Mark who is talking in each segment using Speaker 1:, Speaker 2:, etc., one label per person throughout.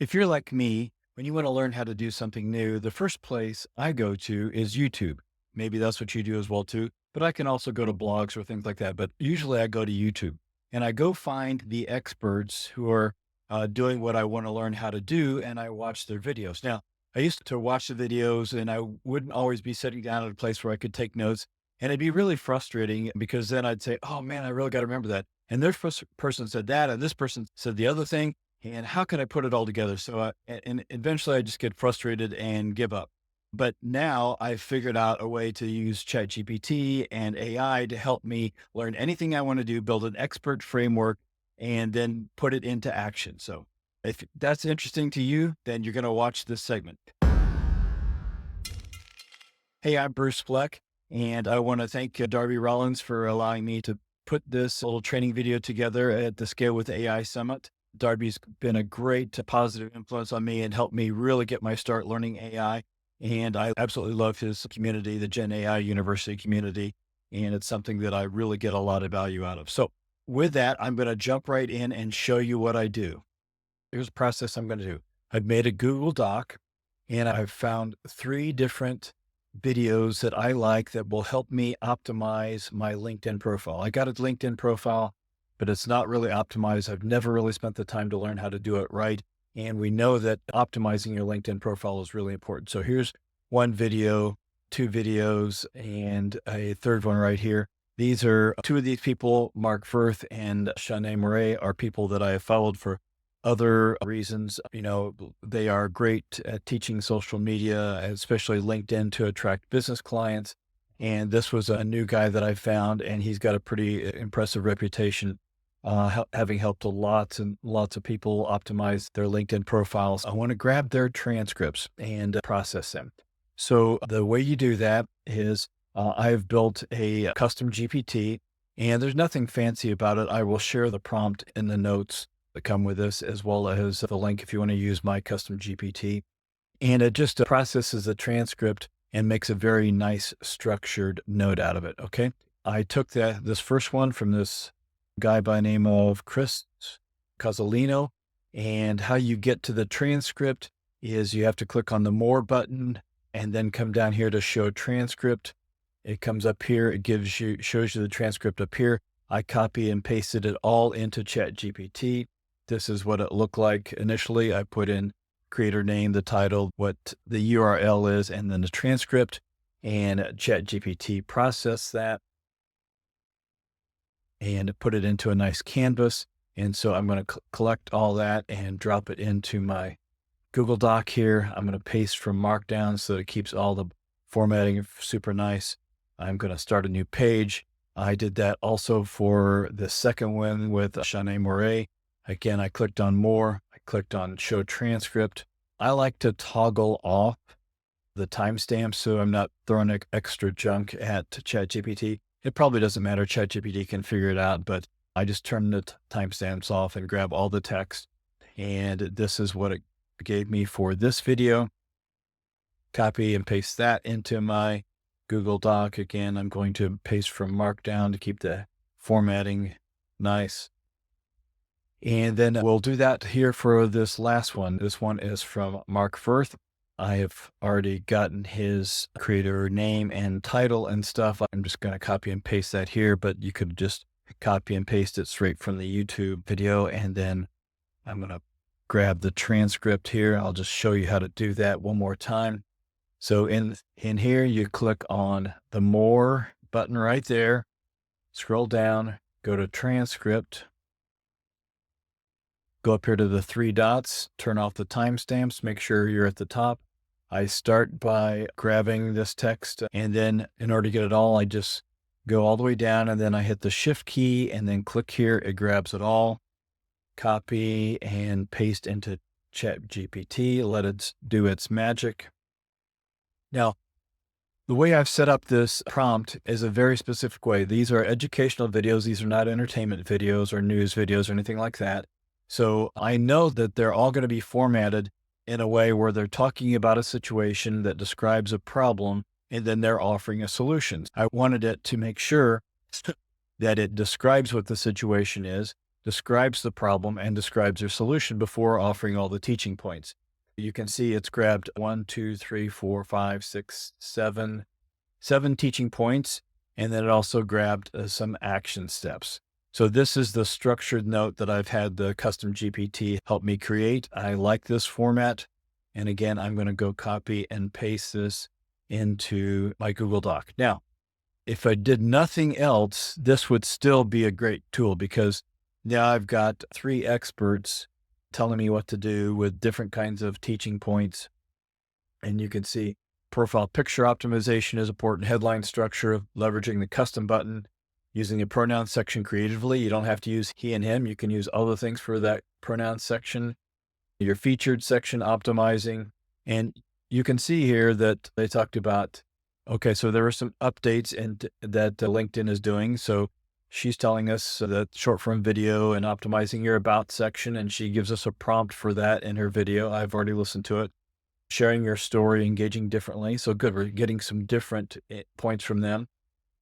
Speaker 1: If you're like me, when you want to learn how to do something new, the first place I go to is YouTube. Maybe that's what you do as well too, but I can also go to blogs or things like that. But usually I go to YouTube and I go find the experts who are doing what I want to learn how to do, and I watch their videos. Now, I used to watch the videos and I wouldn't always be sitting down at a place where I could take notes, and it'd be really frustrating because then I'd say, "Oh man, I really got to remember that." And this person said that, and this person said the other thing, and how can I put it all together? So, and eventually I just get frustrated and give up. But now I've figured out a way to use ChatGPT and AI to help me learn anything I want to do, build an expert framework, and then put it into action. So if that's interesting to you, then you're going to watch this segment. Hey, I'm Bruce Fleck, and I want to thank Darby Rollins for allowing me to put this little training video together at the Scale with AI Summit. Darby's been a great positive influence on me and helped me really get my start learning AI. And I absolutely love his community, the GenAI University community. And it's something that I really get a lot of value out of. So with that, I'm going to jump right in and show you what I do. Here's the process I'm going to do. I've made a Google Doc and I've found 3 different videos that I like that will help me optimize my LinkedIn profile. I got a LinkedIn profile, but it's not really optimized. I've never really spent the time to learn how to do it right. And we know that optimizing your LinkedIn profile is really important. So here's one video, 2 videos, and a third one right here. These are 2 of these people, Mark Firth and Shanae Murray, are people that I have followed for other reasons. You know, they are great at teaching social media, especially LinkedIn, to attract business clients. And this was a new guy that I found, and he's got a pretty impressive reputation, having helped lots and lots of people optimize their LinkedIn profiles. I want to grab their transcripts and process them. So the way you do that is I've built a custom GPT, and there's nothing fancy about it. I will share the prompt in the notes that come with this, as well as the link if you want to use my custom GPT. And it just processes the transcript and makes a very nice structured note out of it. Okay. I took this first one from this guy by name of Chris Cozzolino. And how you get to the transcript is you have to click on the more button and then come down here to show transcript. It comes up here. It shows you the transcript up here. I copy and pasted it all into ChatGPT. This is what it looked like initially. I put in creator name, the title, what the URL is, and then the transcript, and ChatGPT processed that and put it into a nice canvas. And so I'm going to collect all that and drop it into my Google Doc here. I'm going to paste from Markdown so that it keeps all the formatting super nice. I'm going to start a new page. I did that also for the second one with Shanae Moret. Again, I clicked on more. I clicked on show transcript. I like to toggle off the timestamp so I'm not throwing extra junk at ChatGPT. It probably doesn't matter. ChatGPT can figure it out, but I just turn the timestamps off and grab all the text. And this is what it gave me for this video. Copy and paste that into my Google Doc. Again, I'm going to paste from Markdown to keep the formatting nice. And then we'll do that here for this last one. This one is from Mark Firth. I have already gotten his creator name and title and stuff. I'm just going to copy and paste that here, but you could just copy and paste it straight from the YouTube video. And then I'm going to grab the transcript here. I'll just show you how to do that one more time. So in here, you click on the more button right there, scroll down, go to transcript, go up here to the 3 dots, turn off the timestamps, make sure you're at the top. I start by grabbing this text, and then in order to get it all, I just go all the way down, and then I hit the shift key and then click here. It grabs it all, copy and paste into ChatGPT, let it do its magic. Now, the way I've set up this prompt is a very specific way. These are educational videos. These are not entertainment videos or news videos or anything like that. So I know that they're all going to be formatted in a way where they're talking about a situation that describes a problem, and then they're offering a solution. I wanted it to make sure that it describes what the situation is, describes the problem and describes their solution before offering all the teaching points. You can see it's grabbed 1, 2, 3, 4, 5, 6, 7, 7 teaching points, and then it also grabbed some action steps. So this is the structured note that I've had the custom GPT help me create. I like this format. And again, I'm going to go copy and paste this into my Google Doc. Now, if I did nothing else, this would still be a great tool because now I've got 3 experts telling me what to do with different kinds of teaching points. And you can see profile picture optimization is important, headline structure, leveraging the custom button, using the pronoun section creatively. You don't have to use he and him. You can use other things for that pronoun section, your featured section optimizing. And you can see here that they talked about, okay, so there are some updates that LinkedIn is doing. So she's telling us that short form video and optimizing your about section, and she gives us a prompt for that in her video. I've already listened to it. Sharing your story, engaging differently. So good, we're getting some different points from them.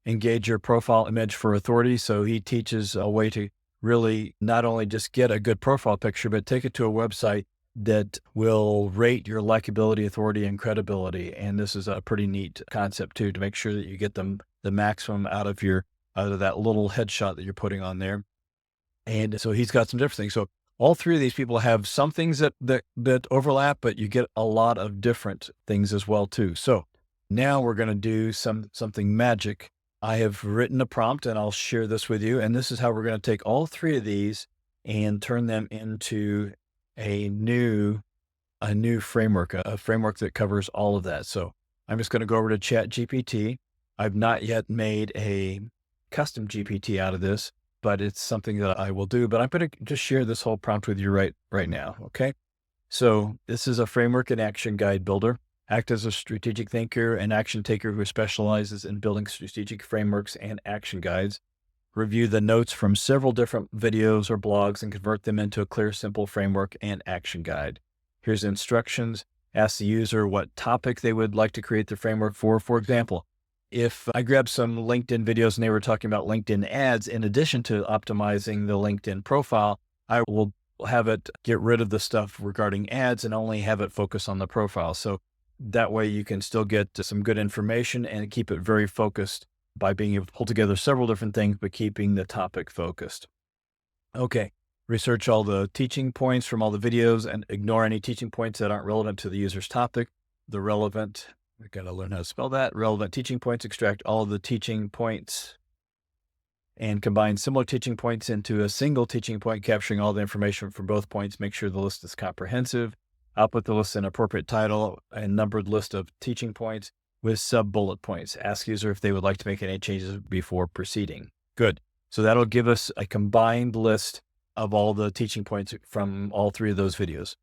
Speaker 1: Engage your profile image for authority. So he teaches a way to really not only just get a good profile picture, but take it to a website that will rate your likability, authority, and credibility. And this is a pretty neat concept too, to make sure that you get the maximum out of that little headshot that you're putting on there. And so he's got some different things. So all 3 of these people have some things that overlap, but you get a lot of different things as well too. So now we're going to do something magic. I have written a prompt and I'll share this with you. And this is how we're going to take all 3 of these and turn them into a new framework, a framework that covers all of that. So I'm just going to go over to ChatGPT. I've not yet made a custom GPT out of this, but it's something that I will do. But I'm going to just share this whole prompt with you right now. Okay. So this is a framework and action guide builder. Act as a strategic thinker and action taker who specializes in building strategic frameworks and action guides. Review the notes from several different videos or blogs and convert them into a clear, simple framework and action guide. Here's instructions. Ask the user what topic they would like to create the framework for. For example, if I grabbed some LinkedIn videos and they were talking about LinkedIn ads, in addition to optimizing the LinkedIn profile, I will have it get rid of the stuff regarding ads and only have it focus on the profile. So that way you can still get some good information and keep it very focused by being able to pull together several different things, but keeping the topic focused. Okay. Research all the teaching points from all the videos and ignore any teaching points that aren't relevant to the user's topic. We got to learn how to spell that. Relevant teaching points, extract all the teaching points and combine similar teaching points into a single teaching point, capturing all the information from both points. Make sure the list is comprehensive. Output the list in appropriate title and numbered list of teaching points with sub-bullet points. Ask user if they would like to make any changes before proceeding. Good. So that'll give us a combined list of all the teaching points from all 3 of those videos.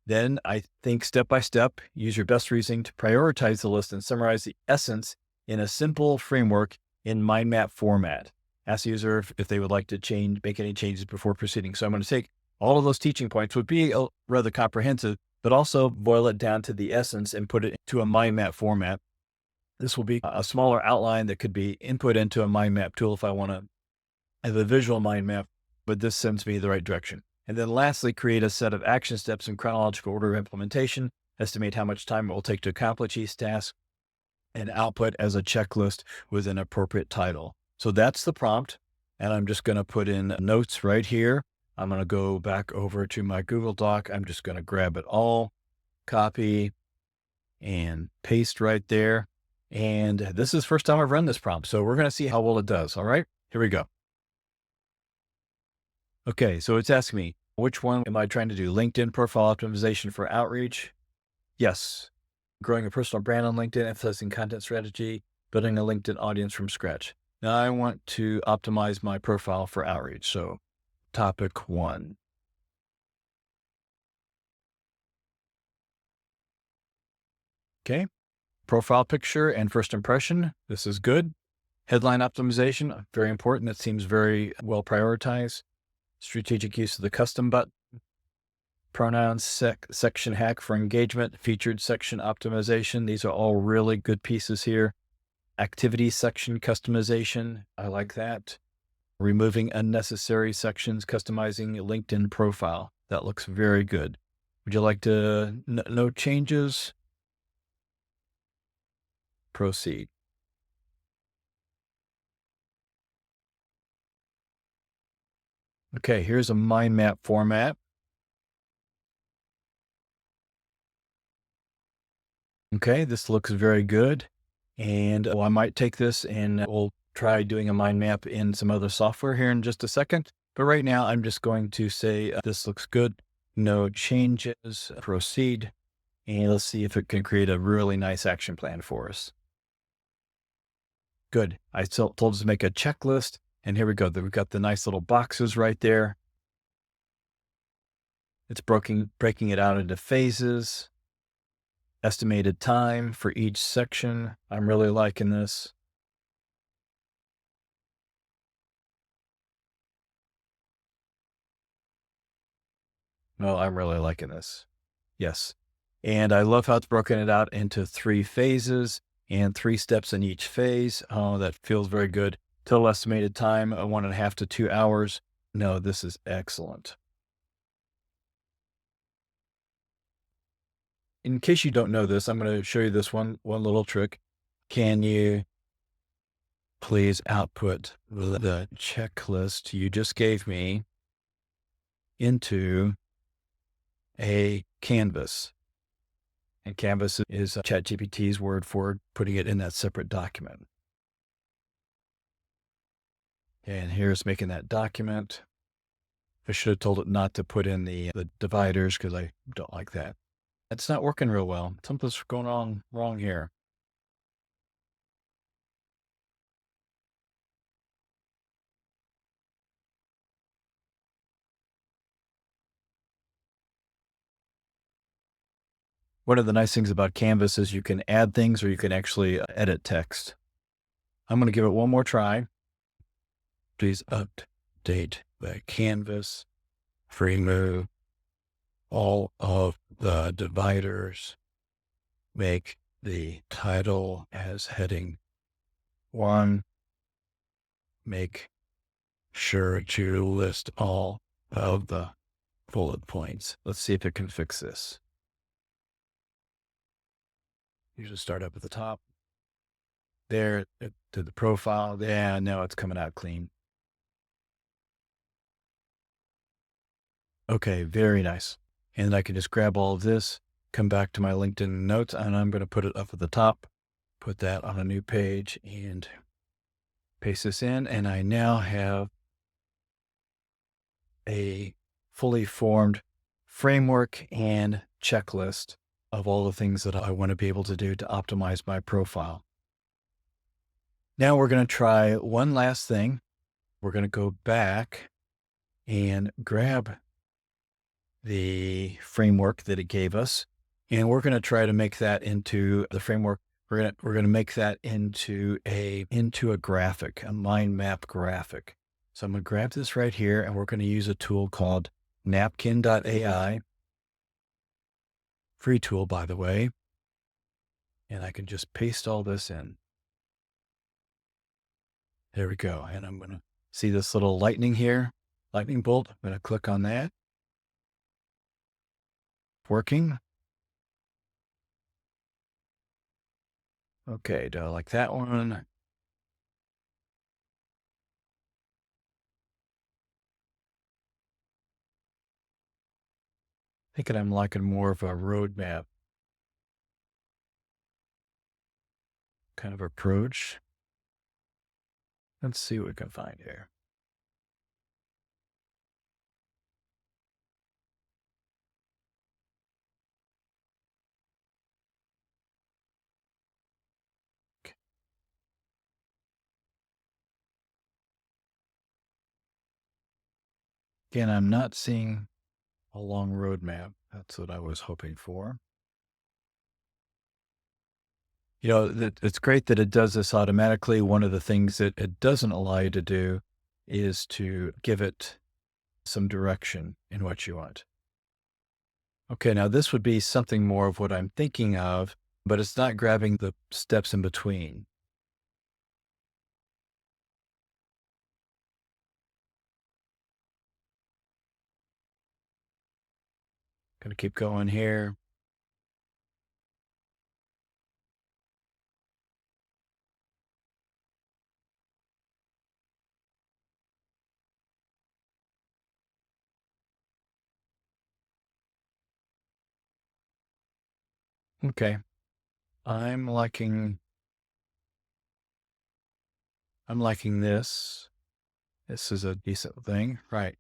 Speaker 1: Then I think step by step, use your best reasoning to prioritize the list and summarize the essence in a simple framework in mind map format. Ask the user if they would like to make any changes before proceeding. So I'm going to take all of those teaching points, would be rather comprehensive, but also boil it down to the essence and put it into a mind map format. This will be a smaller outline that could be input into a mind map tool if I want to have a visual mind map, but this sends me the right direction. And then lastly, create a set of action steps in chronological order of implementation, estimate how much time it will take to accomplish each task, and output as a checklist with an appropriate title. So that's the prompt. And I'm just going to put in notes right here. I'm going to go back over to my Google Doc. I'm just going to grab it all, copy and paste right there. And this is the first time I've run this prompt. So we're going to see how well it does. All right, here we go. Okay, so it's asking me, which one am I trying to do? LinkedIn profile optimization for outreach? Yes. Growing a personal brand on LinkedIn, emphasizing content strategy, building a LinkedIn audience from scratch. Now I want to optimize my profile for outreach. So topic 1. Okay. Profile picture and first impression. This is good. Headline optimization, very important. That seems very well prioritized. Strategic use of the custom button. Pronouns section hack for engagement. Featured section optimization. These are all really good pieces here. Activity section customization. I like that. removing unnecessary sections, customizing a LinkedIn profile. That looks very good. Would you like to, no changes? Proceed. Okay, here's a mind map format. Okay, this looks very good. And I might take this and we'll try doing a mind map in some other software here in just a second. But right now, I'm just going to say this looks good. No changes. Proceed. And let's see if it can create a really nice action plan for us. Good. I still told us to make a checklist. And here we go. We've got the nice little boxes right there. It's breaking it out into phases. Estimated time for each section. I'm really liking this. Oh, I'm really liking this. Yes. And I love how it's broken it out into 3 phases and 3 steps in each phase. Oh, that feels very good. Total estimated time, 1.5 to 2 hours. No, this is excellent. In case you don't know this, I'm going to show you this one little trick. Can you please output the checklist you just gave me into a canvas? And canvas is ChatGPT's word for putting it in that separate document. And here's making that document. I should have told it not to put in the dividers because I don't like that. It's not working real well. Something's going on wrong here. One of the nice things about Canvas is you can add things or you can actually edit text. I'm going to give it one more try. Please update the canvas, remove all of the dividers, make the title as heading 1, make sure to list all of the bullet points. Let's see if it can fix this. Usually start up at the top. There to the profile. Yeah, now it's coming out clean. Okay, very nice. And I can just grab all of this, come back to my LinkedIn notes, and I'm going to put it up at the top, put that on a new page and paste this in. And I now have a fully formed framework and checklist of all the things that I want to be able to do to optimize my profile. Now we're going to try one last thing. We're going to go back and grab the framework that it gave us, and we're going to try to make that into the framework. We're going to make that into a graphic, a mind map graphic. So I'm going to grab this right here, and we're going to use a tool called napkin.ai, free tool, by the way. And I can just paste all this in. There we go. And I'm going to see this little lightning here, lightning bolt. I'm going to click on that. Working. Okay, do I like that one? Thinking I'm liking more of a roadmap kind of approach. Let's see what we can find here. Again, I'm not seeing a long roadmap. That's what I was hoping for. You know, it's great that it does this automatically. One of the things that it doesn't allow you to do is to give it some direction in what you want. Okay, now this would be something more of what I'm thinking of, but it's not grabbing the steps in between. Gonna keep going here. Okay. I'm liking, I'm liking this. This is a decent thing. Right.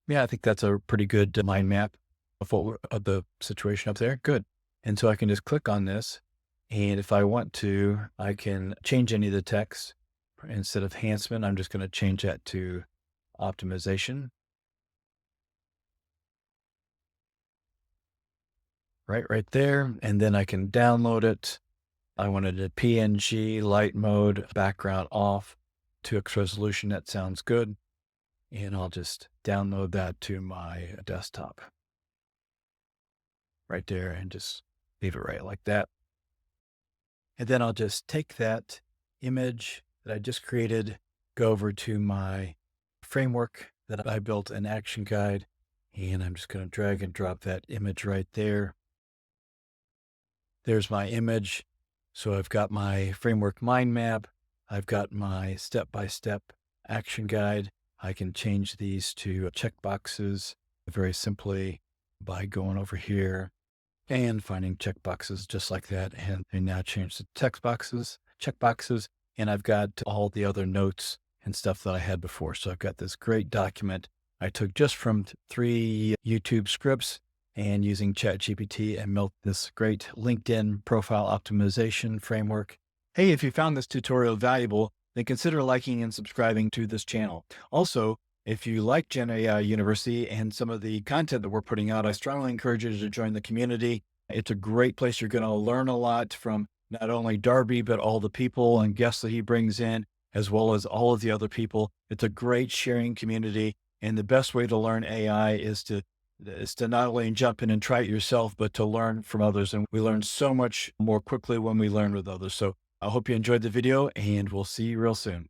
Speaker 1: Yeah, I think that's a pretty good mind map of of the situation up there. Good. And so I can just click on this. And if I want to, I can change any of the text. Instead of enhancement, I'm just going to change that to optimization. Right there. And then I can download it. I wanted a PNG, light mode, background off, 2x resolution. That sounds good. And I'll just download that to my desktop right there and just leave it right like that. And then I'll just take that image that I just created, go over to my framework that I built an action guide, and I'm just going to drag and drop that image right there. There's my image. So I've got my framework mind map. I've got my step-by-step action guide. I can change these to checkboxes very simply by going over here and finding checkboxes just like that. And they now change the checkboxes. And I've got all the other notes and stuff that I had before. So I've got this great document I took just from 3 YouTube scripts and using ChatGPT and built this great LinkedIn profile optimization framework. Hey, if you found this tutorial valuable, then consider liking and subscribing to this channel. Also, if you like GenAI University and some of the content that we're putting out, I strongly encourage you to join the community. It's a great place. You're going to learn a lot from not only Darby, but all the people and guests that he brings in, as well as all of the other people. It's a great sharing community. And the best way to learn AI is to not only jump in and try it yourself, but to learn from others. And we learn so much more quickly when we learn with others. So I hope you enjoyed the video, and we'll see you real soon.